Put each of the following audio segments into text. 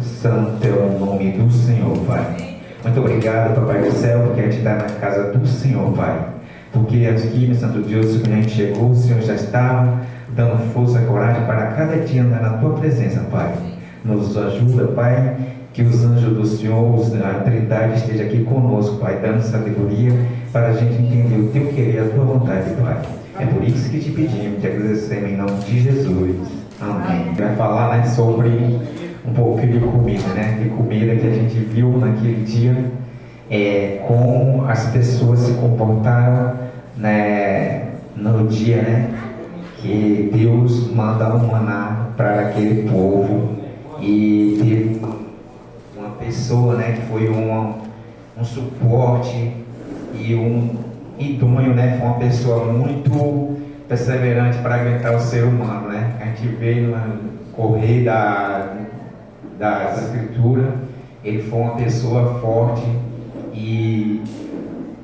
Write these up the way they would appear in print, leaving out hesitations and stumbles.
Santo é o nome do Senhor, Pai. Muito obrigado, Papai do céu, porque a gente está na casa do Senhor, Pai. Porque aqui, meu Santo Deus, quando a gente chegou, o Senhor já estava dando força e coragem para cada dia andar na Tua presença, Pai. Nos ajuda, Pai, que os anjos do Senhor, a Trindade esteja aqui conosco, Pai, dando sabedoria para a gente entender o Teu querer e a Tua vontade, Pai. É por isso que te pedimos, te agradecemos em nome de Jesus. Amém. Vai falar, né, sobre um pouquinho de comida, né? De comida que a gente viu naquele dia, como as pessoas se comportaram, né, no dia, né, que Deus manda um maná para aquele povo, e teve uma pessoa, né, que foi um suporte e um idôneo, né? Foi uma pessoa muito perseverante para aguentar o ser humano, né? A gente vê no correr das escrituras, ele foi uma pessoa forte, e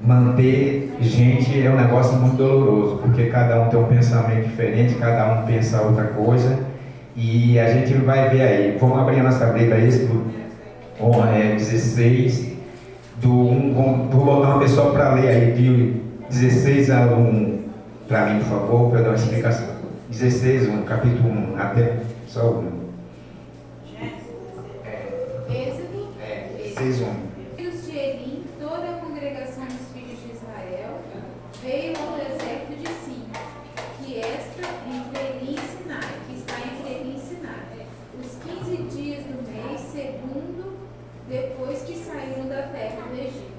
manter gente é um negócio muito doloroso, porque cada um tem um pensamento diferente, cada um pensa outra coisa, e a gente vai ver aí. Vamos abrir a nossa Bíblia, Êxodo 16, vou botar uma pessoa para ler aí, de 16 a 1, para mim, por favor, para dar uma explicação. 16, 1, capítulo 1, até só 1. Êxodo 6, 1. Filhos de Elim, toda a congregação dos filhos de Israel, veio ao deserto de Sim, que está entre Elim e Sinai, os 15 dias do mês segundo, depois que saíram da terra do Egito.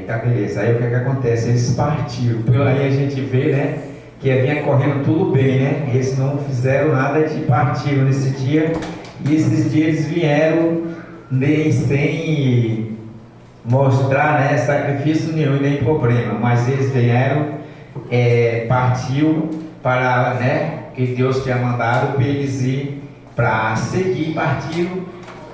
Tá, beleza. Aí o que acontece? Eles partiram. Por aí a gente vê, né, que vinha correndo tudo bem, né? Eles não fizeram nada de partiram nesse dia, e esses dias eles vieram nem sem mostrar, né, sacrifício nenhum e nem problema, mas eles vieram, partiu para, né, que Deus tinha mandado para eles ir para seguir, partiram,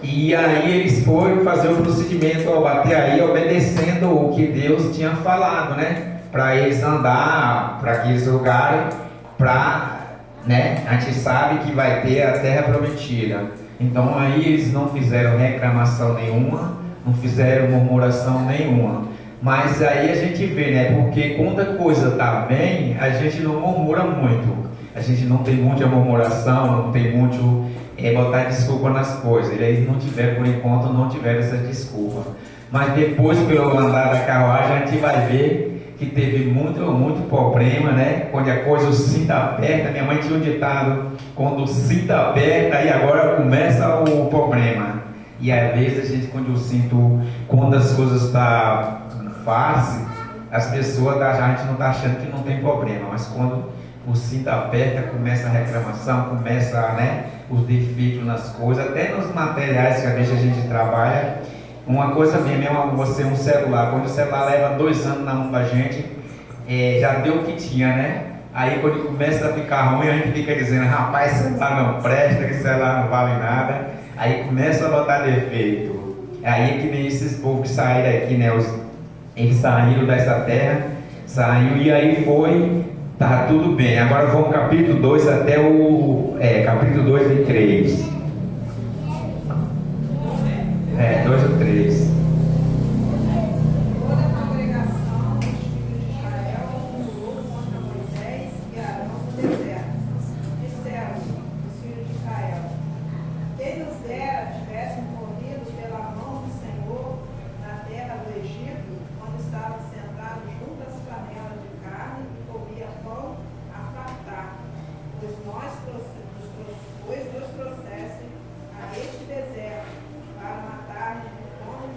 e aí eles foram fazer o procedimento ao bater aí, obedecendo o que Deus tinha falado, né, para eles andar para aqueles lugares, para, né, a gente sabe que vai ter a terra prometida. Então aí eles não fizeram reclamação nenhuma, não fizeram murmuração nenhuma. Mas aí a gente vê, né? Porque quando a coisa está bem, a gente não murmura muito. A gente não tem muita murmuração, não tem muito botar desculpa nas coisas. Eles não tiveram, por enquanto, não tiveram essa desculpa. Mas depois, pelo andar da carruagem, a gente vai ver que teve muito problema, né? Quando a coisa, o cinto aperta. Minha mãe tinha um ditado: quando o cinto aperta, aí agora começa o problema. E às vezes a gente, quando as coisas estão fácil, as pessoas, a gente não está achando que não tem problema, mas quando o cinto aperta, começa a reclamação, começa, né, os defeitos nas coisas, até nos materiais que às vezes a gente trabalha. Uma coisa mesmo é você um celular. Quando o celular leva 2 anos na mão da gente, já deu o que tinha, né? Aí quando começa a ficar ruim, a gente fica dizendo: rapaz, celular não presta, que celular não vale nada. Aí começa a botar defeito. Aí é que nem esses povos que saíram aqui, né? Eles saíram dessa terra, saiu, e aí tá tudo bem. Agora vamos capítulo 2 até capítulo 2 e 3. 2 ou 3. Toda a congregação dos filhos de Israel murmurou contra Moisés e Arão no deserto. Disseram os filhos de Israel: quem nos dera tivessem corrido pela mão do Senhor na terra do Egito, quando estavam sentados junto às panelas de carne e comia pão a fartar, pois nos trouxessem a este deserto para matar de fome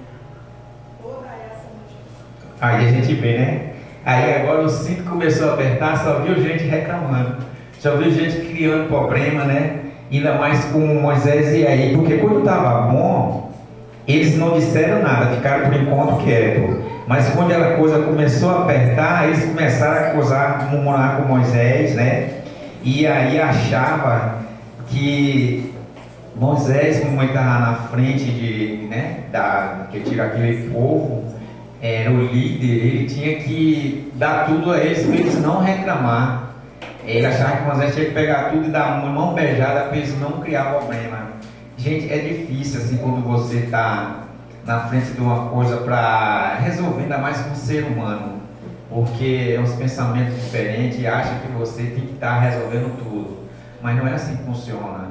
toda essa multidão. Aí a gente vê, né? Aí agora o cinto começou a apertar, só viu gente reclamando, só viu gente criando problema, né? Ainda mais com Moisés e aí, porque quando estava bom, eles não disseram nada, ficaram por enquanto quietos. Mas quando a coisa começou a apertar, eles começaram a murmurar com Moisés, né? E aí achava que Moisés, como ele estava na frente que tira aquele povo, era o líder, ele tinha que dar tudo a eles para eles não reclamar. Ele achava que Moisés tinha que pegar tudo e dar uma mão beijada para eles não criar problema. Gente, é difícil assim quando você está na frente de uma coisa para resolver, ainda mais com um ser humano, porque é uns pensamentos diferentes e acha que você tem que estar resolvendo tudo, mas não é assim que funciona.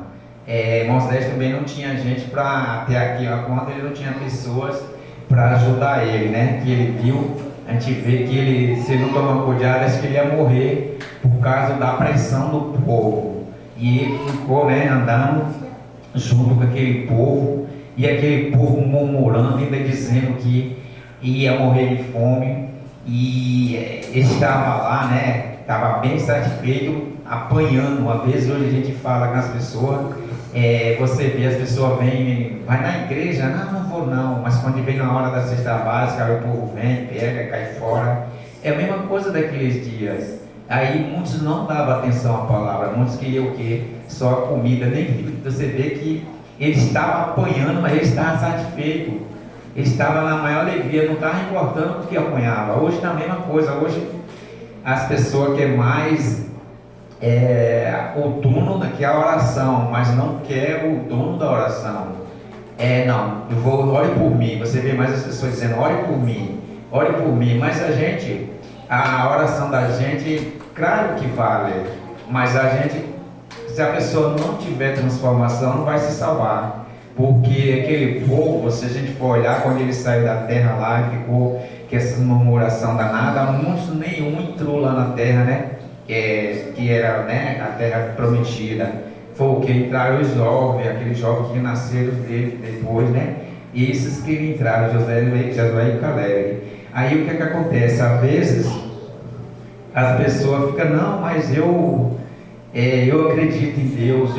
Moisés também não tinha gente para ter aqui, quando ele não tinha pessoas para ajudar ele, né? Que ele viu, a gente vê que ele, se ele não tomar cuidado, acho que ele ia morrer por causa da pressão do povo. E ele ficou, né, andando junto com aquele povo, e aquele povo murmurando, ainda dizendo que ia morrer de fome. E ele estava lá, né? Estava bem satisfeito, apanhando. Uma vez hoje a gente fala com as pessoas, você vê as pessoas vêm, vai na igreja, não vou não, mas quando vem na hora da cesta básica, aí o povo vem, pega, cai fora. É a mesma coisa daqueles dias. Aí muitos não davam atenção à palavra, muitos queriam o quê? Só a comida, nem você vê que ele estava apanhando, mas ele estava satisfeito. Ele estava na maior alegria, não estava importando o que apanhava. Hoje está a mesma coisa, hoje as pessoas querem mais o dono que é a oração, mas não quer o dono da oração. Não, ore por mim. Você vê mais as pessoas dizendo, ore por mim, mas a oração da gente, claro que vale, mas se a pessoa não tiver transformação, não vai se salvar. Porque aquele povo, se a gente for olhar, quando ele saiu da terra lá e ficou com essa murmuração danada, muitos nenhum entrou lá na terra, né? Que era, né, a terra prometida. Foi o que entraram os jovens, aqueles jovens que nasceram dele depois, né? E esses que entraram, Josué e Caleb. Aí o que acontece? Às vezes as pessoas ficam, não, mas eu acredito em Deus,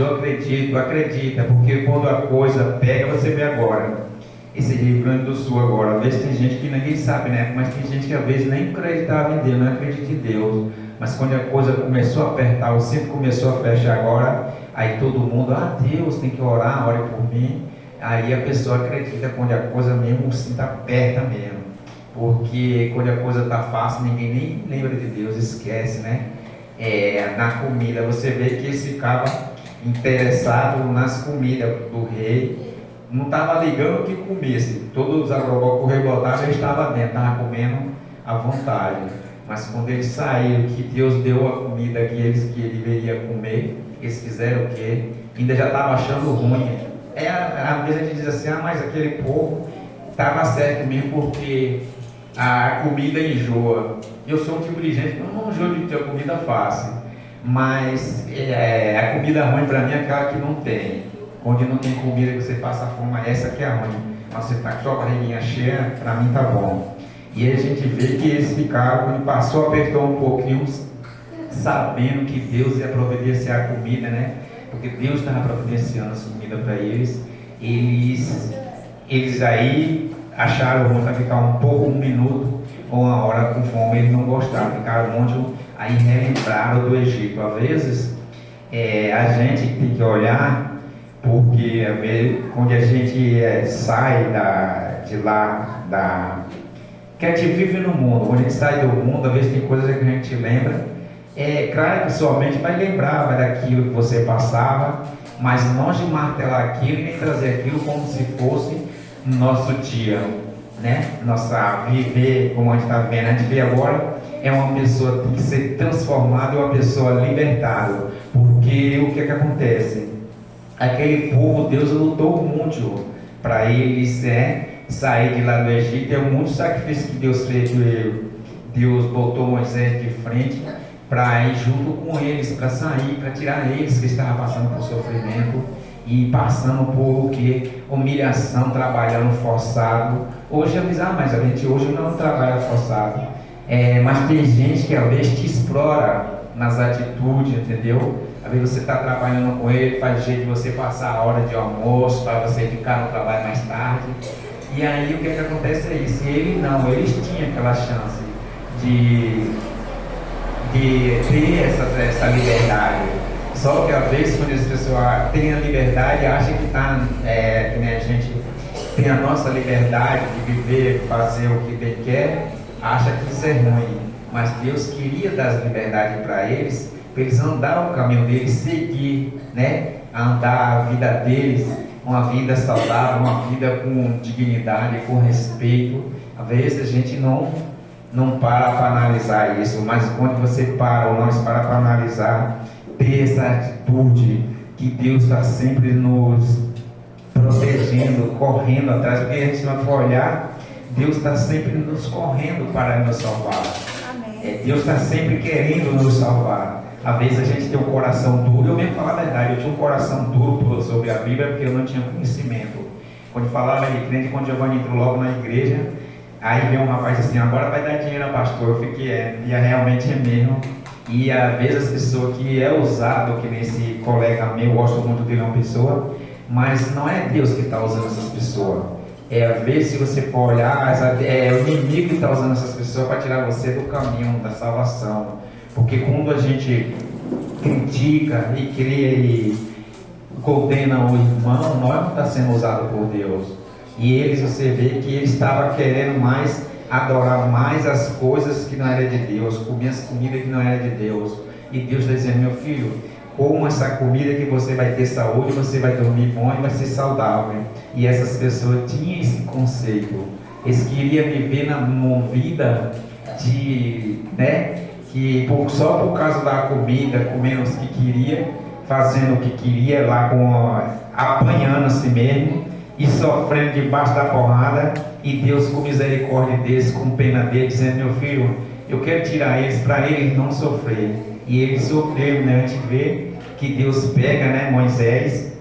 acredita, porque quando a coisa pega, você vê agora, esse Rio Grande do Sul agora, às vezes tem gente que ninguém sabe, né? Mas tem gente que às vezes nem acreditava em Deus, não acredita em Deus, mas quando a coisa começou a apertar, o centro começou a fechar agora, aí todo mundo, Deus tem que orar, ore por mim, aí a pessoa acredita quando a coisa mesmo se aperta mesmo, porque quando a coisa está fácil, ninguém nem lembra de Deus, esquece, né? Na comida, você vê que eles ficavam interessados nas comidas do rei, não estava ligando o que comesse, todos os agrobóticos rebotavam, ele estava dentro, estava comendo à vontade, mas quando eles saíram, que Deus deu a comida que eles deveriam comer, eles fizeram o quê? Ainda já estavam achando ruim. Às vezes a gente diz assim, mas aquele povo estava certo mesmo, porque a comida enjoa. Eu sou um tipo de gente que não enjoo de ter comida fácil, mas a comida ruim para mim é aquela que não tem. Onde não tem comida que você passa fome, essa que é ruim. Mas você está com sua barriguinha cheia, para mim tá bom. E aí a gente vê que eles ficaram, quando passou, apertou um pouquinho, sabendo que Deus ia providenciar a comida, né? Porque Deus estava providenciando a comida para eles. Eles aí acharam ruim para ficar um minuto ou uma hora com fome, eles não gostaram, ficaram muito, aí relembraram do Egito. Às vezes a gente tem que olhar, porque quando a gente sai de lá, que a gente vive no mundo, quando a gente sai do mundo, às vezes tem coisas que a gente lembra, claro que sua mente vai lembrar daquilo que você passava, mas não de martelar aquilo e nem trazer aquilo como se fosse nosso dia, né? Nossa viver, como a gente está vendo, a gente vê agora, uma pessoa tem que ser transformada em uma pessoa libertada, porque o que acontece? Aquele povo, Deus lutou muito para eles sair de lá do Egito. É muito sacrifício que Deus fez. Deus botou Moisés de frente para ir junto com eles, para sair, para tirar eles que estavam passando por sofrimento e passando por o que? Humilhação, trabalhando forçado. Hoje mas a gente hoje não trabalha forçado. Mas tem gente que às vezes te explora nas atitudes, entendeu? Às vezes você está trabalhando com ele, faz jeito de você passar a hora de almoço, para você ficar no trabalho mais tarde. E aí o que acontece é isso. E eles tinham aquela chance de ter essa liberdade. Só que às vezes quando as pessoas têm a liberdade, acham que está, que nem a gente tem a nossa liberdade de viver, fazer o que Deus quer, acha que isso é ruim. Mas Deus queria dar liberdade para eles andar o caminho deles, seguir, né? Andar a vida deles, uma vida saudável, uma vida com dignidade, com respeito. Às vezes a gente não para analisar isso, mas quando você para ou nós para analisar, ter essa atitude que Deus está sempre nos protegendo, correndo atrás, porque a gente não for olhar, Deus está sempre nos correndo para nos salvar. Deus está sempre querendo nos salvar. Às vezes a gente tem um coração duro. Eu mesmo falar a verdade, eu tinha um coração duro sobre a Bíblia porque eu não tinha conhecimento. Quando falava de crente, quando Giovanni entrou logo na igreja, aí veio um rapaz assim, agora vai dar dinheiro, pastor. Eu fiquei, e realmente é mesmo. E às vezes as pessoas que é usado, que nesse colega meu, eu gosto muito dele, é uma pessoa, mas não é Deus que está usando essas pessoas. Às vezes, se você for olhar, é o inimigo que está usando essas pessoas para tirar você do caminho da salvação. Porque quando a gente critica e cria e condena o irmão, não está sendo usado por Deus. E eles, você vê que ele estava querendo mais adorar mais as coisas que não eram de Deus, comer as comidas que não eram de Deus. E Deus está dizendo, meu filho, coma essa comida que você vai ter saúde, você vai dormir bom e vai ser saudável. E essas pessoas tinham esse conceito. Eles queriam viver numa vida de, que só por causa da comida, comendo o que queria, fazendo o que queria, lá apanhando a si mesmo e sofrendo debaixo da porrada. E Deus, com misericórdia deles, com pena deles, dizendo, meu filho, eu quero tirar eles para eles não sofrer. E eles sofreram, A gente vê que Deus pega, Moisés,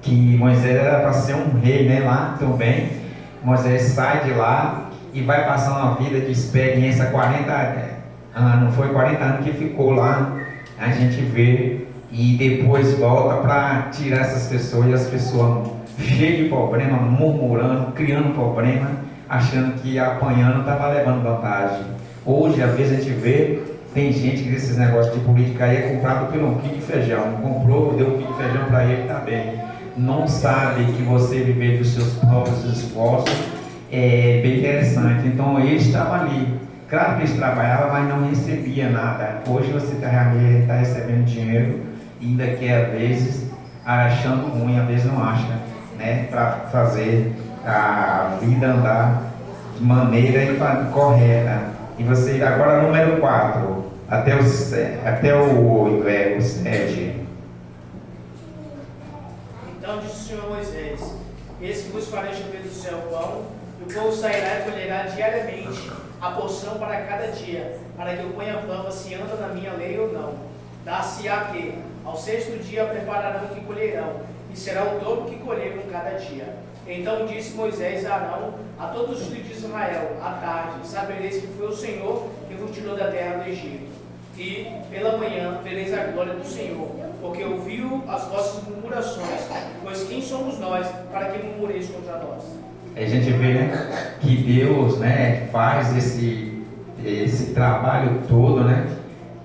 que Moisés era para ser um rei, lá também. Moisés sai de lá e vai passar uma vida de experiência, 40 anos, não foi 40 anos que ficou lá, a gente vê, e depois volta para tirar essas pessoas, e as pessoas cheias de problema, murmurando, criando problema, achando que apanhando estava levando vantagem. Hoje, às vezes a gente vê, tem gente que esses negócios de política aí é comprado pelo quilo de feijão. Comprou, deu um quilo de feijão para ele, está bem. Não sabe que você viver dos seus próprios esforços é bem interessante. Então ele estava ali. Claro que eles trabalhavam, mas não recebia nada. Hoje você está recebendo dinheiro, ainda que às vezes achando ruim, às vezes não acha, para fazer a vida andar de maneira correta. E você, agora número 4, até o 7. Então disse o Senhor a Moisés: eis que vos farei chover do céu pão, e o povo sairá e colherá diariamente a porção para cada dia, para que eu ponha a prova se anda na minha lei ou não. Dar-se-á que, ao 6º dia, prepararão o que colherão, e será o dobro que colheram cada dia. Então disse Moisés a Arão, a todos os filhos de Israel, à tarde, sabereis que foi o Senhor que vos tirou da terra do Egito. E, pela manhã, vereis a glória do Senhor, porque ouviu as vossas murmurações, pois quem somos nós, para que murmureis contra nós? A gente vê, que Deus, faz esse trabalho todo,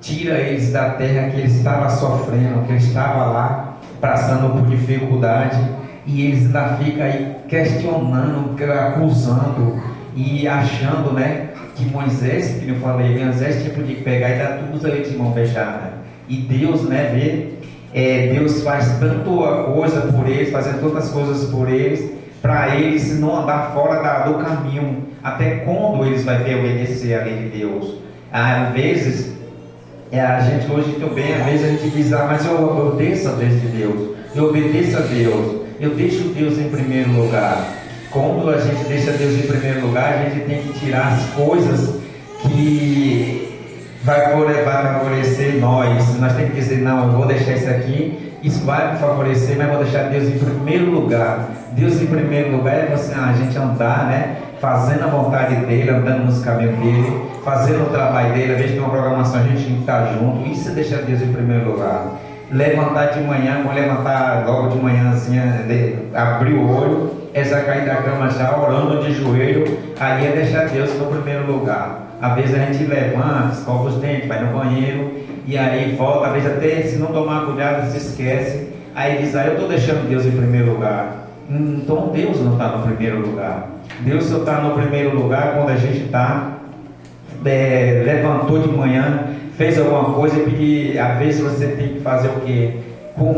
tira eles da terra que eles estavam sofrendo, que eles estavam lá, passando por dificuldade, e eles ainda ficam aí questionando, acusando e achando, que Moisés, que eu falei, Moisés tipo de pegar e dar tudo aí de mão fechada. E Deus, Deus faz tanta coisa por eles, fazendo tantas coisas por eles, para eles não andar fora do caminho. Até quando eles vão obedecer a lei de Deus? Às vezes, a gente hoje também, às vezes a gente diz, mas eu obedeço a lei de Deus, eu obedeço a Deus, eu deixo Deus em primeiro lugar. Quando a gente deixa Deus em primeiro lugar, a gente tem que tirar as coisas que vai favorecer nós. Nós temos que dizer, não, eu vou deixar isso aqui, isso vai me favorecer, mas vou deixar Deus em primeiro lugar. Deus em primeiro lugar é você, a gente andar, fazendo a vontade dele, andando nos caminhos dele, fazendo o trabalho dele. Às vezes tem uma programação, a gente está junto, isso é deixar Deus em primeiro lugar. Levantar de manhã, vou levantar logo de manhãzinha, abrir o olho, já cair da cama já, orando de joelho, aí é deixar Deus no primeiro lugar. Às vezes a gente levanta, escova os dentes, vai no banheiro, e aí volta, às vezes até se não tomar cuidado, se esquece, aí diz, eu estou deixando Deus em primeiro lugar. Então Deus não está no primeiro lugar. Deus só está no primeiro lugar quando a gente levantou de manhã, fez alguma coisa, porque às vezes você tem que fazer o quê?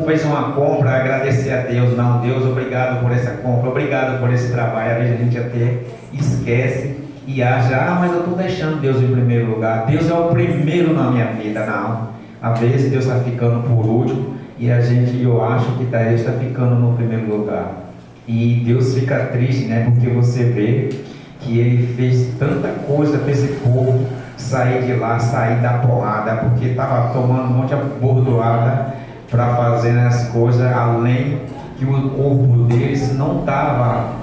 fez uma compra, agradecer a Deus. Não, Deus, obrigado por essa compra, obrigado por esse trabalho. Às vezes a gente até esquece e acha, mas eu estou deixando Deus em primeiro lugar. Deus é o primeiro na minha vida. Não, às vezes Deus está ficando por último e eu acho que Deus está ficando no primeiro lugar. E Deus fica triste, né? Porque você vê que Ele fez tanta coisa para esse povo sair de lá, sair da porrada, porque estava tomando um monte de bordoada para fazer as coisas, além que o corpo deles não estava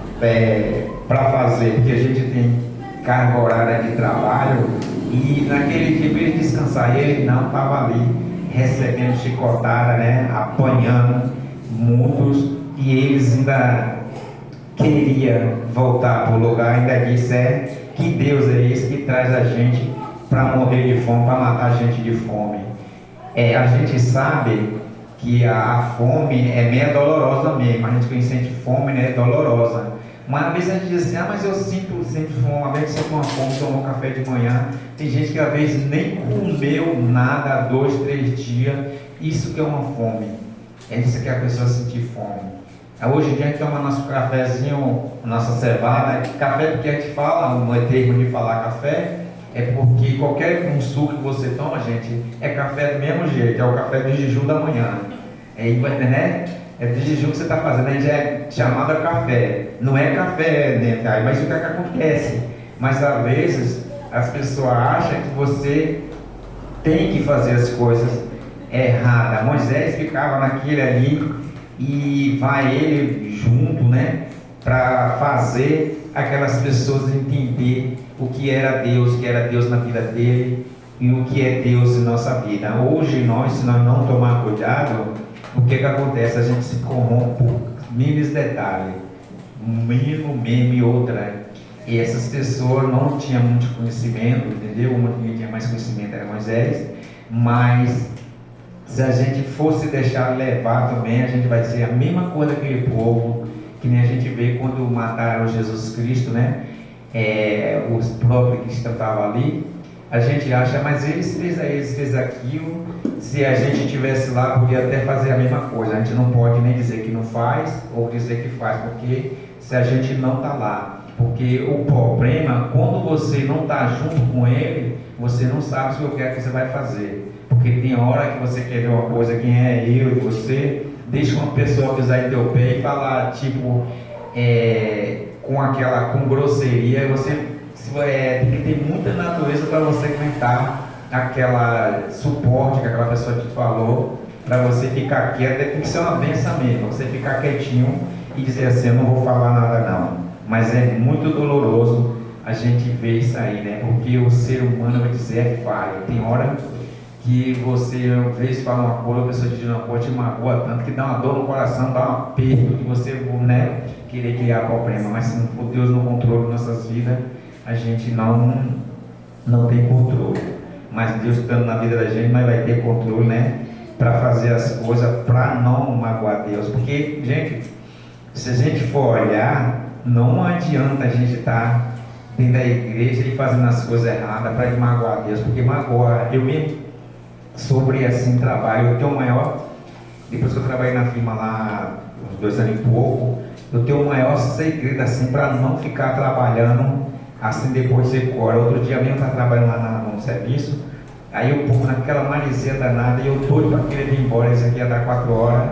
para fazer, porque a gente tem carga horária de trabalho, e naquele dia ele descansar, ele não estava ali recebendo chicotada, né, apanhando muitos, e eles ainda queriam voltar para o lugar, ainda disse que Deus é esse que traz a gente para morrer de fome, para matar a gente de fome. A gente sabe que a fome é meio dolorosa mesmo, a gente que sente fome, né, é dolorosa. Mas às vezes a gente diz assim, mas eu sinto fome, às vezes sinto uma fome, tomou café de manhã. Tem gente que às vezes nem comeu nada há 2, 3 dias. Isso que é uma fome. É isso que a pessoa sentir fome. Hoje em dia a gente toma nosso cafezinho, nossa cevada. Café, porque a gente fala, não é termo de falar café, é porque qualquer suco que você toma, gente, é café do mesmo jeito, é o café do jejum da manhã. Né? É do jejum que você está fazendo, aí já é chamado a café. Não é café dentro, mas o que acontece? Mas às vezes as pessoas acham que você tem que fazer as coisas erradas. Moisés ficava naquele ali e vai ele junto, né? Para fazer aquelas pessoas entender o que era Deus na vida dele e o que é Deus em nossa vida. Hoje nós, se nós não tomar cuidado, o que acontece? A gente se corrompe por mínimos detalhes, um mínimo meme e outra. E essas pessoas não tinham muito conhecimento, entendeu? Uma que tinha mais conhecimento era Moisés, mas se a gente fosse deixar levar também, a gente vai ser a mesma coisa daquele povo, que nem a gente vê quando mataram Jesus Cristo, né? Os próprios cristãos estavam ali, a gente acha, mas eles fez aquilo. Se a gente estivesse lá, podia até fazer a mesma coisa. A gente não pode nem dizer que não faz ou dizer que faz, porque se a gente não está lá. Porque o problema, quando você não está junto com ele, você não sabe o que é que você vai fazer. Porque tem hora que você quer ver uma coisa, quem é eu e você, deixa uma pessoa pisar em teu pé e falar, tipo, com grosseria, você tem que ter muita natureza para você aguentar aquela suporte que aquela pessoa te falou, para você ficar quieto. Tem que ser uma benção mesmo, você ficar quietinho e dizer assim, eu não vou falar nada não. Mas é muito doloroso a gente ver isso aí, né? Porque o ser humano, vai dizer, é falho. Tem hora que você, às vezes, fala uma coisa, a pessoa te diz uma coisa, te magoa tanto, que dá uma dor no coração, dá um aperto, que você, né, querer criar problema. Mas se não for Deus no controle de nossas vidas, a gente não tem controle. Mas Deus estando na vida da gente, nós vai ter controle, né? Para fazer as coisas, para não magoar Deus. Porque, gente, se a gente for olhar, não adianta a gente estar dentro da igreja e fazendo as coisas erradas para magoar Deus. Porque magoa, eu mesmo, sobre assim, trabalho, eu tenho o maior, depois que eu trabalhei na firma lá, uns 2 anos e pouco, eu tenho o maior segredo assim, para não ficar trabalhando assim depois de 5 horas. Outro dia mesmo eu estava trabalhando lá no serviço, aí eu pôr naquela maresia danada, e eu doido para querer ir embora, isso aqui ia dar 4 horas,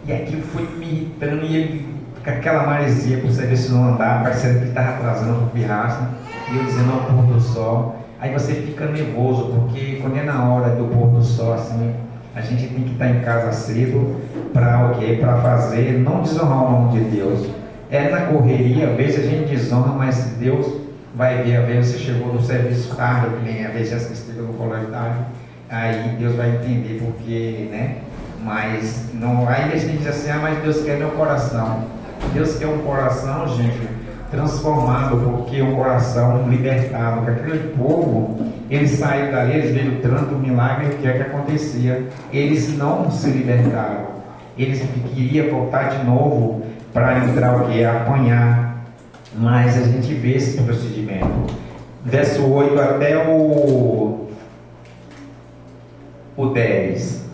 e aquilo foi me irritando, e ele, com aquela maresia para o serviço não andar, parecendo que estava atrasando o pirraça, e eu dizendo ao pôr do sol. Aí você fica nervoso, porque quando é na hora do pôr do sol, assim, a gente tem que estar em casa cedo para o quê? Para fazer, não desonrar o nome de Deus. É na correria, às vezes a gente desonra, mas Deus vai ver, às vezes você chegou no serviço tarde, que nem às vezes já se no colégio tarde, aí Deus vai entender porque, né? Mas não, aí a gente diz assim, mas Deus quer meu coração. Deus quer um coração, gente, transformado, porque um coração libertado. Que aquele povo, eles saíram dali, eles viram tanto milagre, o que é que acontecia? Eles não se libertaram, eles queriam voltar de novo para entrar o que? Apanhar. Mas a gente vê esse procedimento. Verso 8 até o 10.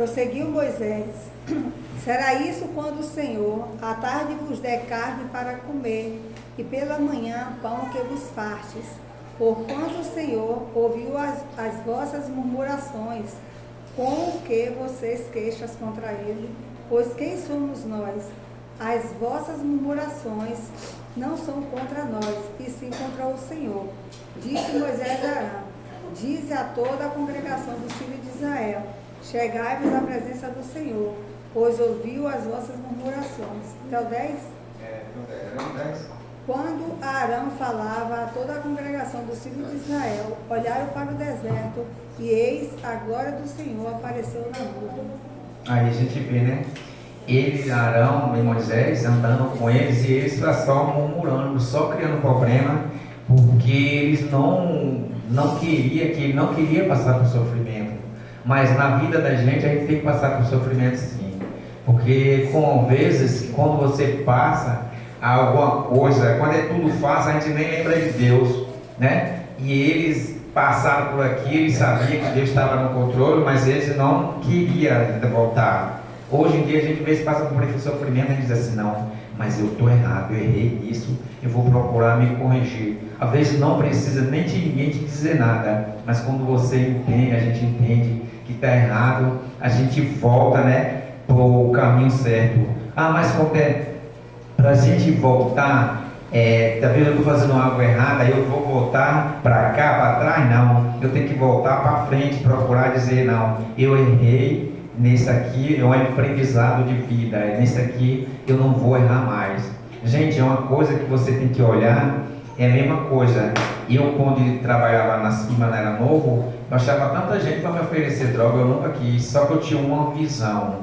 Prosseguiu Moisés: será isso quando o Senhor à tarde vos der carne para comer, e pela manhã pão que vos fartes. Porquanto o Senhor ouviu as vossas murmurações, com o que vocês queixas contra ele. Pois quem somos nós? As vossas murmurações não são contra nós, e sim contra o Senhor. Disse Moisés a Arão: dize a toda a congregação dos filhos de Israel: chegai-vos à presença do Senhor, pois ouviu as vossas murmurações. Até o 10? Quando Arão falava a toda a congregação dos filhos de Israel, olharam para o deserto, e eis a glória do Senhor apareceu na nuvem. Aí a gente vê, né? Ele, Arão e Moisés andando com eles, e eles só murmurando, só criando problema, porque eles não queria passar por sofrimento. Mas na vida da gente a gente tem que passar por sofrimento sim. Porque com vezes, quando você passa alguma coisa, quando é tudo fácil, a gente nem lembra de Deus, né? E eles passaram por aqui, eles sabiam que Deus estava no controle, mas eles não queriam voltar. Hoje em dia a gente vê se passa por esse sofrimento, a gente diz assim: não, mas eu estou errado, eu errei nisso, eu vou procurar me corrigir. Às vezes não precisa nem de ninguém te dizer nada, mas quando você entende, a gente entende que está errado, a gente volta, né, para o caminho certo. Mas quando é para a gente voltar, talvez eu estou fazendo algo errado, aí eu vou voltar para cá, para trás? Não, eu tenho que voltar para frente, procurar dizer: não, eu errei. Nesse aqui é um aprendizado de vida, nesse aqui eu não vou errar mais. Gente, é uma coisa que você tem que olhar, é a mesma coisa. Eu, quando trabalhava na cima, era novo, eu achava tanta gente para me oferecer droga, eu nunca quis, só que eu tinha uma visão.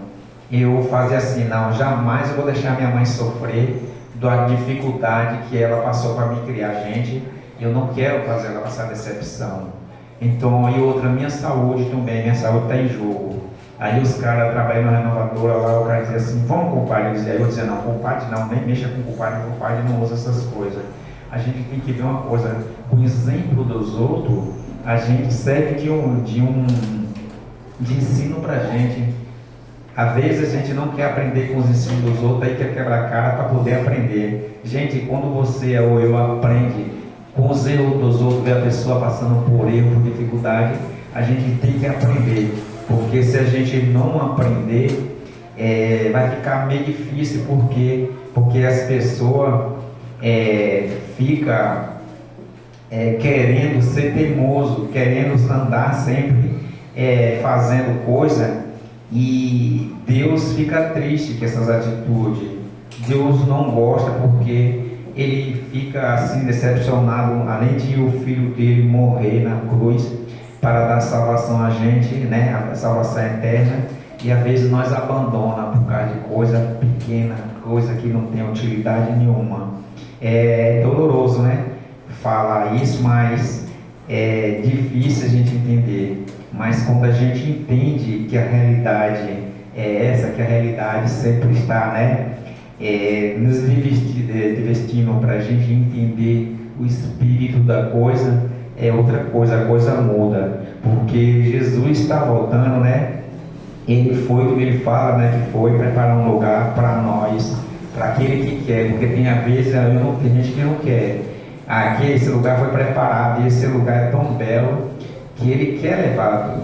Eu fazia assim: não, jamais eu vou deixar minha mãe sofrer da dificuldade que ela passou para me criar, gente. Eu não quero fazer ela passar decepção. Então, e outra, minha saúde também, minha saúde está em jogo. Aí os caras trabalham na renovadora lá, o cara dizia assim: vamos compadre. Aí eu dizia: não, compadre não, nem mexa com compadre não usa essas coisas. A gente tem que ver uma coisa, o exemplo dos outros, a gente serve de ensino pra gente. Às vezes a gente não quer aprender com os ensinos dos outros, aí quer quebrar a cara para poder aprender. Gente, quando você ou eu aprende com os erros dos outros, ver a pessoa passando por erro, por dificuldade, a gente tem que aprender. Porque se a gente não aprender, vai ficar meio difícil, porque as pessoas ficam querendo ser teimoso, querendo andar sempre fazendo coisa, e Deus fica triste com essas atitudes. Deus não gosta, porque ele fica assim decepcionado, além de o filho dele morrer na cruz para dar salvação a gente, né, a salvação eterna, e às vezes nós abandonamos por causa de coisa pequena, coisa que não tem utilidade nenhuma. É doloroso, né, falar isso, mas é difícil a gente entender. Mas quando a gente entende que a realidade é essa, que a realidade sempre está, né, nos investindo para a gente entender o espírito da coisa, é outra coisa, a coisa muda, porque Jesus está voltando, né? Ele foi, como ele fala, né, que foi preparar um lugar para nós, para aquele que quer, porque tem vezes tem gente que não quer. Aqui esse lugar foi preparado, e esse lugar é tão belo que ele quer levar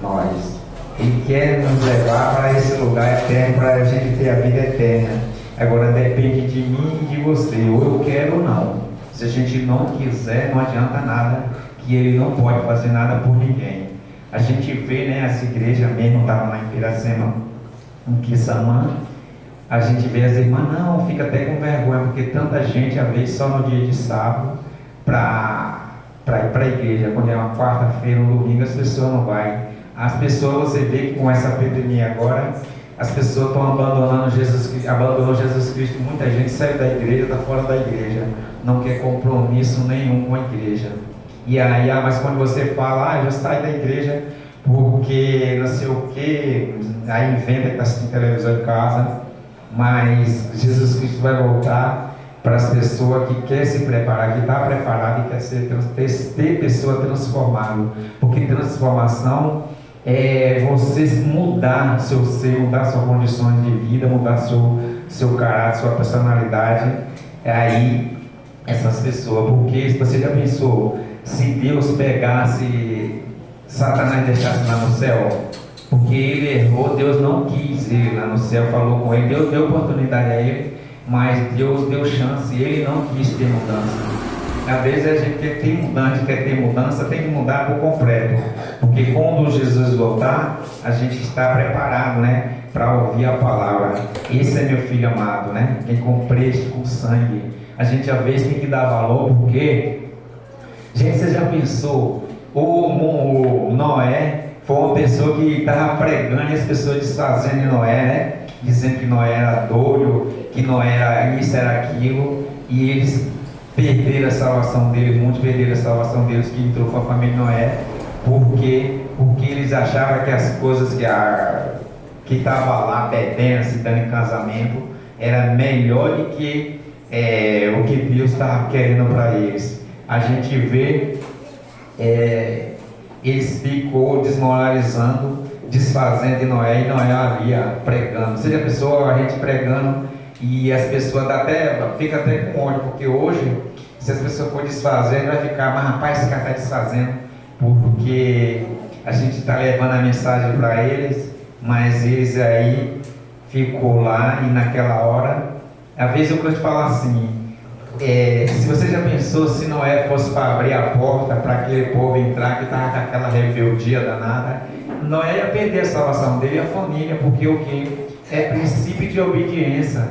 nós. Ele quer nos levar para esse lugar eterno, para a gente ter a vida eterna. Agora depende de mim e de você, ou eu quero ou não. Se a gente não quiser, não adianta nada, que ele não pode fazer nada por ninguém. A gente vê, né, essa igreja mesmo, estava lá em Piracema, em Quissamã, a gente vê as irmãs, não, fica até com vergonha, porque tanta gente, às vezes, só no dia de sábado, para ir para a igreja. Quando é uma quarta-feira, um domingo, as pessoas não vão. As pessoas, você vê que com essa pandemia agora, as pessoas estão abandonando Jesus Cristo. Muita gente saiu da igreja, está fora da igreja, não quer compromisso nenhum com a igreja. E aí, mas quando você fala: eu já saí da igreja porque não sei o que, aí inventa que está assistindo televisão em casa. Mas Jesus Cristo vai voltar para as pessoas que querem se preparar, que está preparado e quer ter pessoa transformada. Porque transformação você mudar seu ser, mudar suas condições de vida, mudar seu caráter, sua personalidade, aí essas pessoas, porque se você já pensou, se Deus pegasse Satanás e deixasse lá no céu, porque ele errou, Deus não quis ele lá no céu, falou com ele, Deus deu oportunidade a ele, mas Deus deu chance, ele não quis ter mudança. Às vezes a gente quer ter mudança, tem que mudar por completo, porque quando Jesus voltar, a gente está preparado, né, para ouvir a palavra. Esse é meu filho amado, né, quem comprei com sangue. A gente às vezes tem que dar valor, porque, gente, você já pensou, o Noé foi uma pessoa que estava pregando e as pessoas desfazendo de Noé, né, dizendo que Noé era doido, que Noé era isso, era aquilo, e eles perderam a salvação deles, muitos perderam a salvação deles, que entrou com a família de Noé, porque eles achavam que as coisas que estavam lá bebendo, se dando em casamento, era melhor do que o que Deus estava querendo para eles. A gente vê eles ficou desmoralizando, desfazendo de Noé, e Noé ali pregando. Seja a pessoa, a gente pregando, e as pessoas ficam até com ódio, porque hoje, se as pessoas for desfazendo, vai ficar, mas rapaz, esse cara está desfazendo, porque a gente está levando a mensagem para eles, mas eles aí ficou lá, e naquela hora, às vezes eu gosto de falar assim, se você já pensou se Noé fosse para abrir a porta para aquele povo entrar, que estava com aquela rebeldia danada, Noé ia perder a salvação dele e a família, porque o que? É princípio de obediência,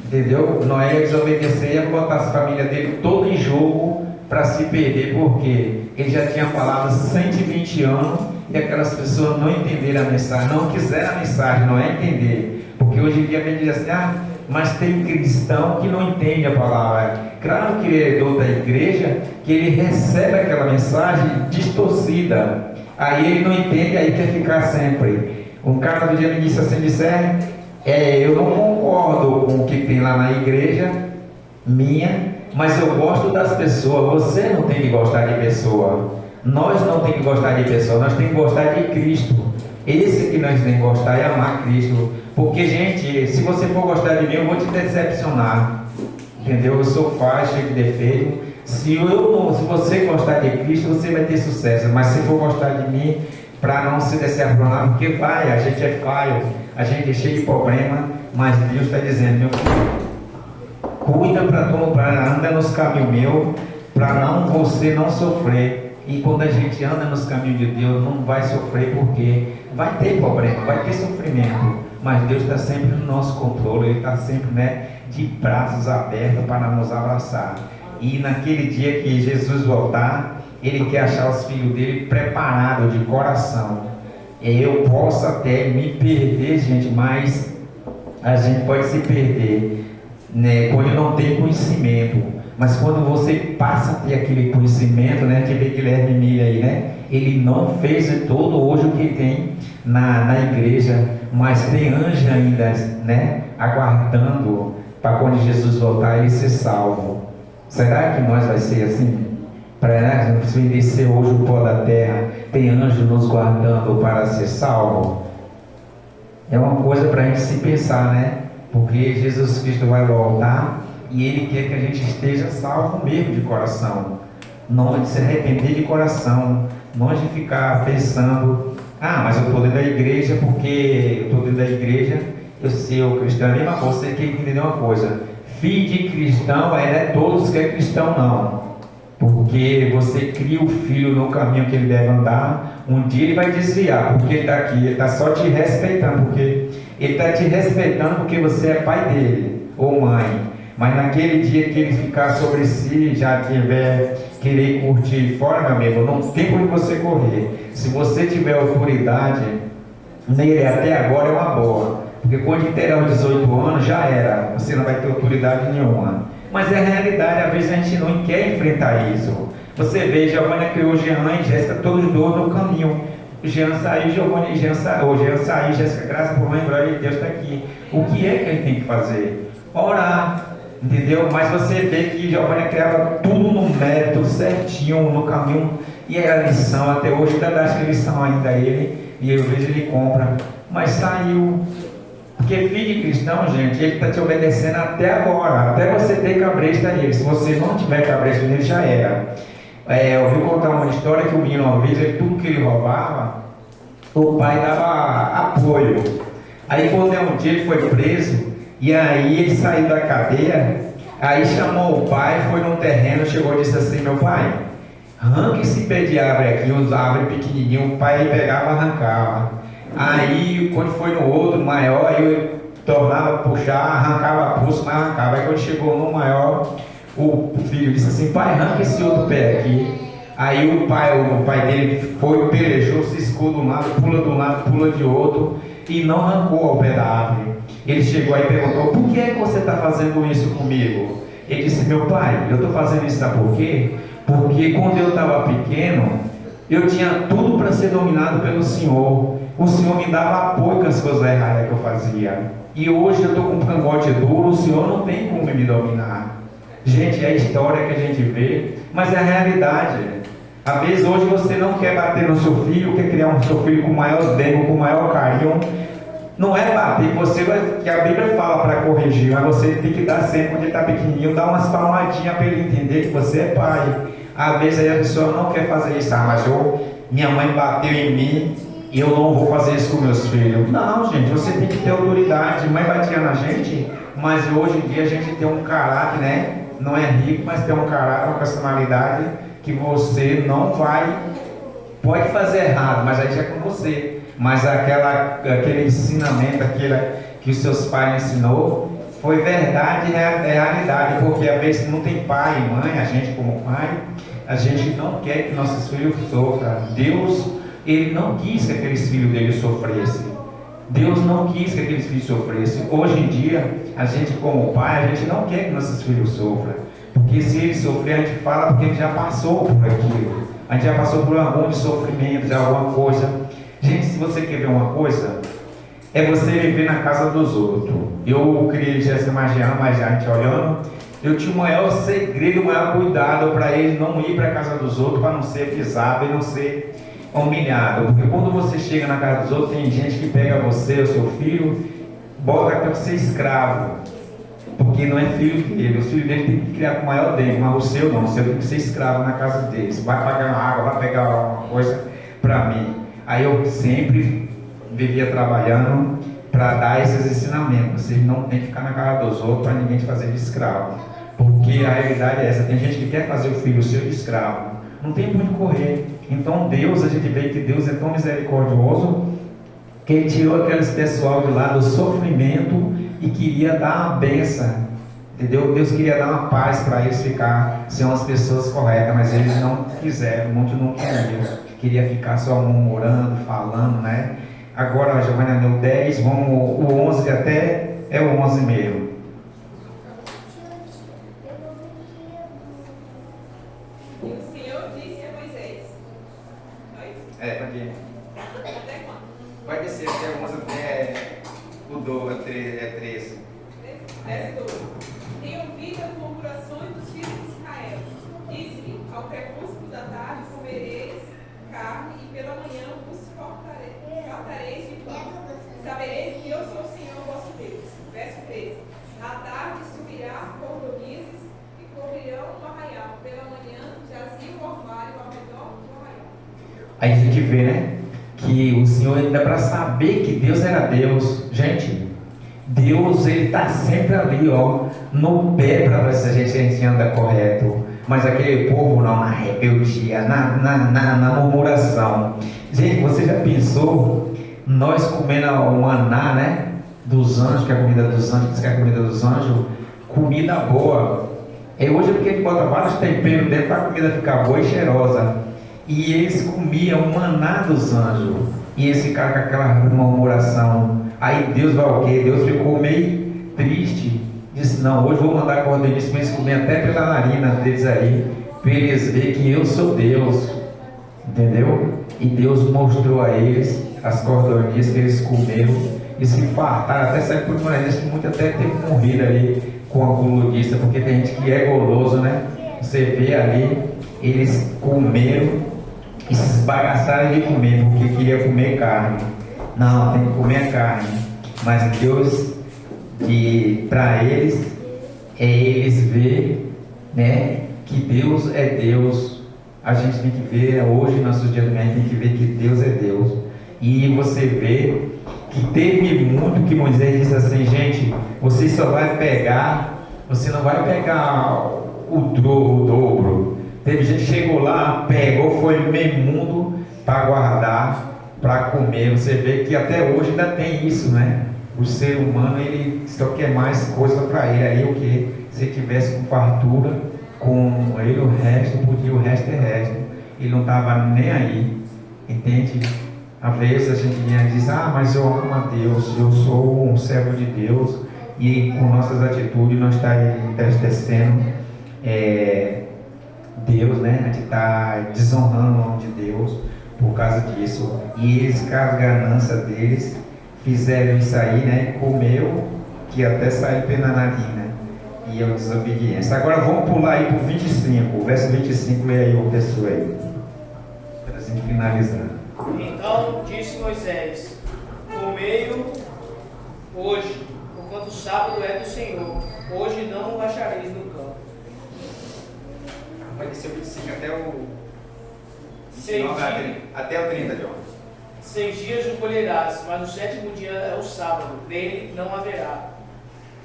entendeu? Noé ia desobedecer e ia botar a família dele toda em jogo para se perder, porque ele já tinha falado 120 anos e aquelas pessoas não entenderam a mensagem, não quiseram a mensagem, não é entender, porque hoje em dia a gente diz assim, mas tem cristão que não entende a palavra. Claro que ele é herdou da igreja, que ele recebe aquela mensagem distorcida, aí ele não entende, aí quer ficar sempre. Um cara do dia me disse assim, eu não concordo com o que tem lá na igreja minha, mas eu gosto das pessoas. Você não tem que gostar de pessoa, nós não temos que gostar de pessoa, nós temos que gostar de Cristo. Esse que nós temos que gostar é amar Cristo, porque, gente, se você for gostar de mim, eu vou te decepcionar, entendeu? Eu sou falho, cheio de defeito. Se você gostar de Cristo, você vai ter sucesso, mas se for gostar de mim, para não se decepcionar, porque a gente é falho, a gente é cheio de problema, mas Deus está dizendo, meu filho, cuida para anda nos caminhos meus, para você não sofrer. E quando a gente anda nos caminhos de Deus, não vai sofrer, porque vai ter problema, vai ter sofrimento, mas Deus está sempre no nosso controle, Ele está sempre, de braços abertos para nos abraçar. E naquele dia que Jesus voltar, Ele quer achar os filhos dele preparados de coração. Eu posso até me perder, gente, mas a gente pode se perder, quando não tem conhecimento. Mas quando você passa a ter aquele conhecimento, a gente vê Guilherme Milha aí, ele não fez de todo hoje o que tem na igreja, mas tem anjo ainda, aguardando para quando Jesus voltar ele ser salvo. Será que nós vai ser assim? Para descer hoje o pó da terra, tem anjo nos guardando para ser salvo? É uma coisa para a gente se pensar, porque Jesus Cristo vai voltar e Ele quer que a gente esteja salvo mesmo de coração, não de se arrepender de coração, não de ficar pensando, mas eu estou dentro da igreja porque eu estou dentro da igreja, eu sou cristão. A mesma coisa, você tem que entender uma coisa, filho de cristão, não é todos que é cristão não. Porque você cria o filho no caminho que ele deve andar, um dia ele vai desviar, porque ele está aqui, ele está só te respeitando, porque ele está te respeitando porque você é pai dele, ou mãe. Mas naquele dia que ele ficar sobre si, já tiver querer curtir fora, meu amigo, não tem por que você correr. Se você tiver autoridade nele até agora é uma boa, porque quando ele terá os 18 anos já era, você não vai ter autoridade nenhuma. Mas é a realidade, às vezes a gente não quer enfrentar isso. Você vê, Giovanni criou Jean e Jéssica, todos dois no caminho. Jean saiu, Giovanni, Jean saiu, Jéssica, graças por lembrar de Deus está aqui. O que é que a gente tem que fazer? Orar, entendeu? Mas você vê que Giovanni criava tudo no método certinho, no caminho E era lição, até hoje ainda dá lição ainda a ele, e eu vejo ele compra. Mas saiu. Porque filho de cristão, gente, ele está te obedecendo até agora, até você ter cabresto nele. Se você não tiver cabresto nele, já era. Eu ouvi contar uma história que o menino, uma vez, tudo que ele roubava, o pai dava apoio. Aí quando um dia ele foi preso, e aí ele saiu da cadeia, aí chamou o pai, foi num terreno, chegou e disse assim: meu pai, arranca esse pé de árvore aqui, os árvores pequenininhos. O pai pegava e arrancava. Aí quando foi no outro maior, aí eu tornava a puxar, arrancava a pulso, mas arrancava. Aí quando chegou no maior, o filho disse assim: pai, arranca esse outro pé aqui. Aí o pai dele foi, pelejou, se escou de um lado, pula de outro, e não arrancou ao pé da árvore. Ele chegou aí e perguntou: por que você está fazendo isso comigo? Ele disse: meu pai, eu estou fazendo isso, sabe por quê? Porque quando eu estava pequeno, eu tinha tudo para ser dominado pelo Senhor. O Senhor me dava apoio com as coisas erradas que eu fazia. E hoje eu estou com um cangote duro, o Senhor não tem como me dominar. Gente, é a história que a gente vê, mas é a realidade. Às vezes hoje você não quer bater no seu filho, quer criar um seu filho com maior demo, com maior carinho. Não é bater, que a Bíblia fala para corrigir, mas você tem que dar sempre, quando ele está pequenininho, dar umas palmadinhas para ele entender que você é pai. Às vezes aí a pessoa não quer fazer isso, mas minha mãe bateu em mim e eu não vou fazer isso com meus filhos. Não, gente, você tem que ter autoridade. Mãe batia na gente, mas hoje em dia a gente tem um caráter, né? Não é rico, mas tem um caráter, uma personalidade que você não pode fazer errado, mas aí já é com você. Mas aquele ensinamento, que os seus pais ensinou, foi verdade e realidade, porque às vezes não tem pai e mãe, a gente como pai, a gente não quer que nossos filhos sofram. Deus, Ele não quis que aqueles filhos dele sofressem. Deus não quis que aqueles filhos sofressem. Hoje em dia, a gente como pai, a gente não quer que nossos filhos sofram. Porque se ele sofrer, a gente fala porque ele já passou por aquilo. A gente já passou por algum de sofrimento, de alguma coisa. Gente, se você quer ver uma coisa, é você viver na casa dos outros. Eu criei Jéssica Magiana, mas a gente olhando, eu tinha o maior segredo, o maior cuidado para ele não ir para a casa dos outros, para não ser pisado e não ser humilhado. Porque quando você chega na casa dos outros, tem gente que pega você, o seu filho, bota para ser escravo. Porque não é filho dele, o filho dele tem que criar com o maior dele, mas o seu não, o seu tem que ser escravo na casa deles. Vai pagar uma água, vai pegar alguma coisa para mim. Aí eu sempre vivia trabalhando para dar esses ensinamentos. Você não tem que ficar na casa dos outros para ninguém te fazer de escravo. Porque a realidade é essa, tem gente que quer fazer o filho seu de escravo. Não tem muito correr. Então Deus, a gente vê que Deus é tão misericordioso que Ele tirou aqueles pessoal de lá do sofrimento e queria dar uma bênção, entendeu? Deus queria dar uma paz para eles ficar, ser umas pessoas corretas, mas eles não quiseram, muitos não queria ficar só murmurando, falando, né? Agora a Giovana deu 10, o 11 até é o 11 mesmo. E o Senhor disse a Moisés: Pode ir. até quando? Vai descer até o 11 até o 13. Desce 12. Tenho ouvido as murmurações dos filhos de Israel. Disse-lhe: ao crepúsculo da tarde comereis carne, e pela manhã vos fartareis de pão. Sabereis que eu sou o Senhor vosso Deus. Verso 13. À tarde subirá cordonizes e cobrirão o arraial. Pela manhã jazia o orvalho ao redor do arraial. Aí a gente vê, né? Que o Senhor ainda para saber que Deus era Deus. Gente, Deus, Ele está sempre ali, ó, no pé para ver se a gente anda correto. Mas aquele povo não, na rebeldia, na murmuração. Gente, você já pensou nós comendo o maná, né? Dos anjos, que é a comida dos anjos, diz que é a comida dos anjos, comida boa. É hoje porque a gente bota vários temperos dentro para a comida ficar boa e cheirosa. E eles comiam o maná dos anjos. E eles ficaram com aquela murmuração. Aí Deus vai o quê? Deus ficou meio triste. Disse: não, hoje vou mandar cordonices para eles comerem até pela narina deles aí, para eles verem que eu sou Deus. Entendeu? E Deus mostrou a eles as cordonices que eles comeram. E se fartaram, até saiu por uma vez que muito até teve morrido ali com a colunista, porque tem gente que é goloso, né? Você vê ali, eles comeram e se esbagaçaram de comer porque queria comer carne. Não, tem que comer a carne. Mas Deus, para eles, eles ver, né, que Deus é Deus. A gente tem que ver hoje, nossos dias também, tem que ver que Deus é Deus. E você vê que teve muito que Moisés disse assim: gente, você só vai pegar, você não vai pegar o dobro. Teve gente que chegou lá, pegou, foi meio mundo para guardar, para comer. Você vê que até hoje ainda tem isso, né? O ser humano, ele só quer mais coisa para ele. Aí o que? Se tivesse com fartura, com ele o resto, porque o resto é resto. Ele não estava nem aí, entende? Às vezes a gente vinha e diz: ah, mas eu amo a Deus, eu sou um servo de Deus, e com nossas atitudes nós estamos entristecendo Deus, né? A gente está desonrando o nome de Deus por causa disso. E eles, com a ganância deles, fizeram isso aí, né? Comeu, que até saiu pela narina. E é desobediência. Agora vamos pular aí para o 25, o verso 25, lê aí o texto aí, para a gente finalizar. Então disse Moisés: comei-o hoje, porquanto o sábado é do Senhor. Hoje não o achareis no campo. Vai descer o 25 até o 29, até o 30, John. 6 dias o colherás, mas no 7º dia é o sábado, dele não haverá.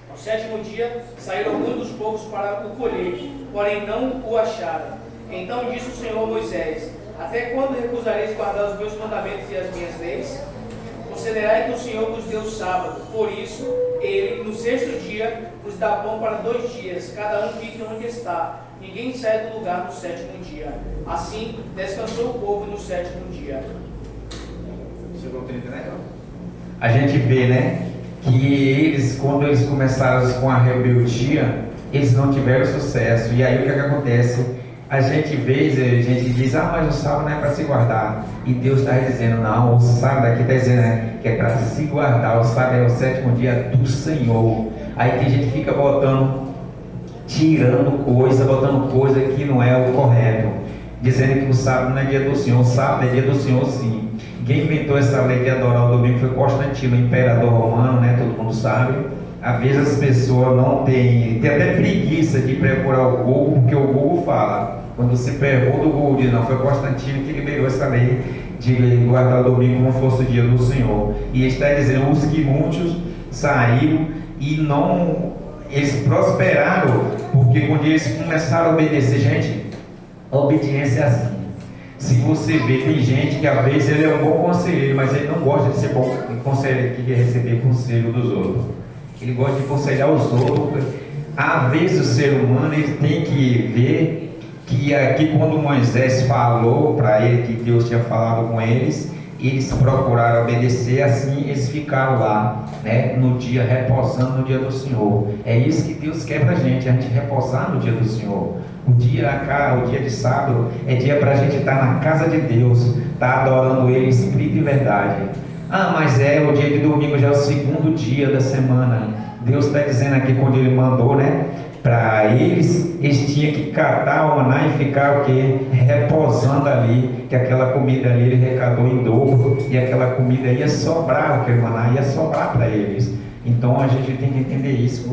No 7º dia saíram alguns dos povos para o colher, porém não o acharam. Então disse o Senhor a Moisés: até quando recusareis guardar os meus mandamentos e as minhas leis? Considerai que o Senhor vos deu sábado, por isso ele no 6º dia vos dá pão para 2 dias, cada um fique onde está. Ninguém sai do lugar no 7º dia. Assim descansou o povo no 7º dia. Chegou o 30, né? A gente vê, né, que eles, quando eles começaram com a rebeldia, eles não tiveram sucesso. E aí o que acontece? A gente diz: ah, mas o sábado não é para se guardar. E Deus está dizendo: não, o sábado aqui está dizendo, né, que é para se guardar. O sábado é o 7º dia do Senhor. Aí tem gente que fica tirando botando coisa que não é o correto, dizendo que o sábado não é dia do Senhor. O sábado é dia do Senhor, sim. Quem inventou essa lei de adorar o domingo foi Constantino, o imperador romano, né? Todo mundo sabe. Às vezes as pessoas não têm até preguiça de procurar o Google, porque o Google fala. Quando você pergunta, o Google diz: não, foi Constantino que liberou essa lei de guardar o domingo como fosse o dia do Senhor. E ele está dizendo: os que muitos saíram e não, eles prosperaram, porque quando eles começaram a obedecer, gente, a obediência é assim. Se você vê, tem gente que às vezes ele é um bom conselheiro, mas ele não gosta de ser bom conselheiro, que quer receber conselho dos outros. Ele gosta de aconselhar os outros. Às vezes o ser humano, ele tem que ver que aqui, quando Moisés falou para ele que Deus tinha falado com eles procuraram obedecer, assim eles ficaram lá, né, no dia, reposando no dia do Senhor. É isso que Deus quer para a gente reposar no dia do Senhor. O dia de sábado é dia para a gente estar na casa de Deus, estar adorando Ele em espírito e verdade. Ah, mas o dia de domingo já é o 2º dia da semana. Deus está dizendo aqui, quando Ele mandou, né, para eles tinham que catar o maná e ficar o quê? Reposando ali, que aquela comida ali Ele arrecadou em dobro, e aquela comida ia sobrar, aquele maná ia sobrar para eles. Então a gente tem que entender isso.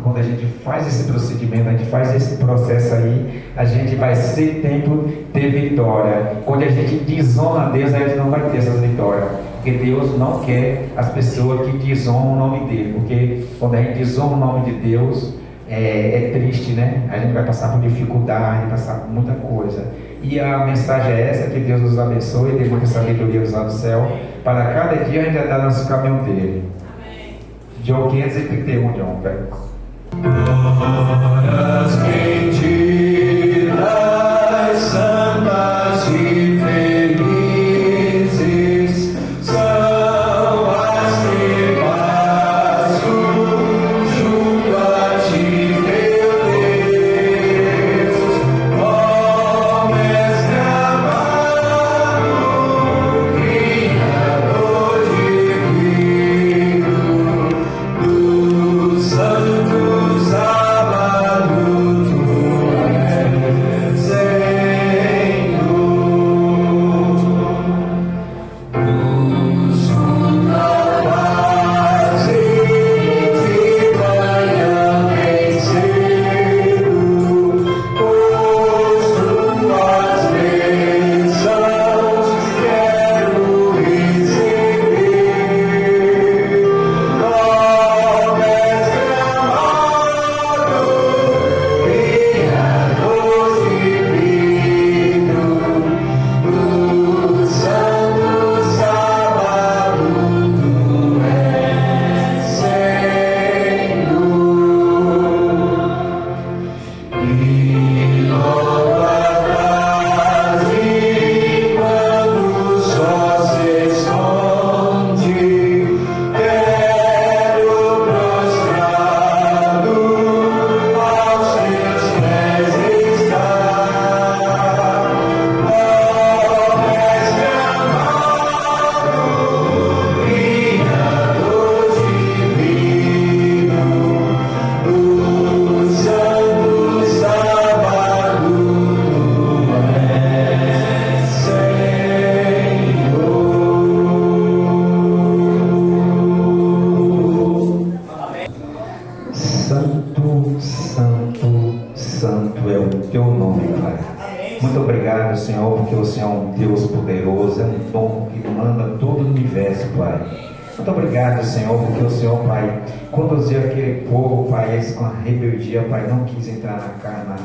Quando a gente faz esse procedimento, a gente faz esse processo aí, a gente vai ser tempo ter vitória. Quando a gente desonra a Deus, a gente não vai ter essas vitórias. Porque Deus não quer as pessoas que desonram o nome dele. Porque quando a gente desonra o nome de Deus, é triste, né? A gente vai passar por dificuldade, passar por muita coisa. E a mensagem é essa: que Deus nos abençoe, dê muita sabedoria lá do céu, para cada dia a gente andar no nosso caminho dele. Amém. João 531, João, pega. Horas benditas, santas e felizes são as que passam junto a ti, meu Deus. Ó Mestre amado, Criador divino do Santo teu nome, Pai. Amém. Muito obrigado, Senhor, porque o Senhor é um Deus poderoso, é um dom que manda todo o universo, Pai. Muito obrigado, Senhor, porque o Senhor, Pai, conduziu aquele povo, Pai, eles com a rebeldia, Pai, não quis entrar na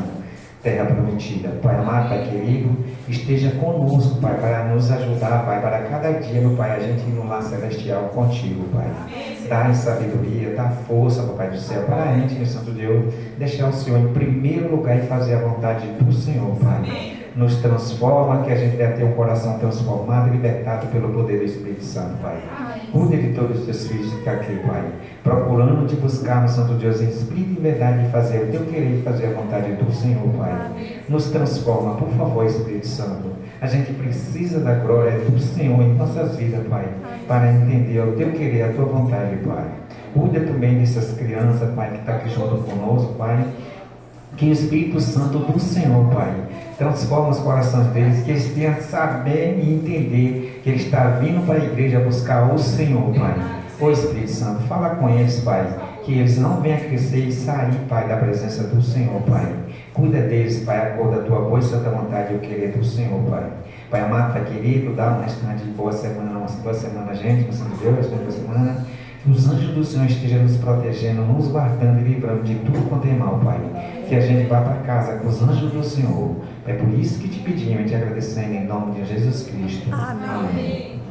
terra prometida. Pai amado, Pai querido, esteja conosco, Pai, para nos ajudar, Pai, para cada dia, meu Pai, a gente ir no lar celestial contigo, Pai. Dá sabedoria, dá força, Pai do céu, para a gente, meu Santo Deus, deixar o Senhor em primeiro lugar e fazer a vontade do Senhor, Pai. Nos transforma, que a gente deve ter um coração transformado e libertado pelo poder do Espírito Santo, Pai. Cuide de todos os teus filhos que estão aqui, Pai, procurando te buscar, meu Santo Deus, em espírito e verdade, e fazer o teu querer e fazer a vontade do Senhor, Pai. Nos transforma, por favor, Espírito Santo. A gente precisa da glória do Senhor em nossas vidas, Pai, para entender o teu querer, a tua vontade, Pai. Cuida também dessas crianças, Pai, que estão aqui junto conosco, Pai. Que o Espírito Santo do Senhor, Pai, transforma os corações deles, que eles tenham saber e entender que ele está vindo para a igreja buscar o Senhor, Pai. Ô Espírito Santo, fala com eles, Pai, que eles não venham crescer e sair, Pai, da presença do Senhor, Pai. Cuida deles, Pai, acorda a tua boa e santa vontade e o querer do Senhor, Pai. Pai amado, Pai querido, dá uma de boa semana, uma boa semana, gente, no Santo Deus, uma boa semana. Que os anjos do Senhor estejam nos protegendo, nos guardando e livrando de tudo quanto é mal, Pai. Que a gente vá para casa com os anjos do Senhor. É por isso que te pedimos e te agradecendo em nome de Jesus Cristo. Amém.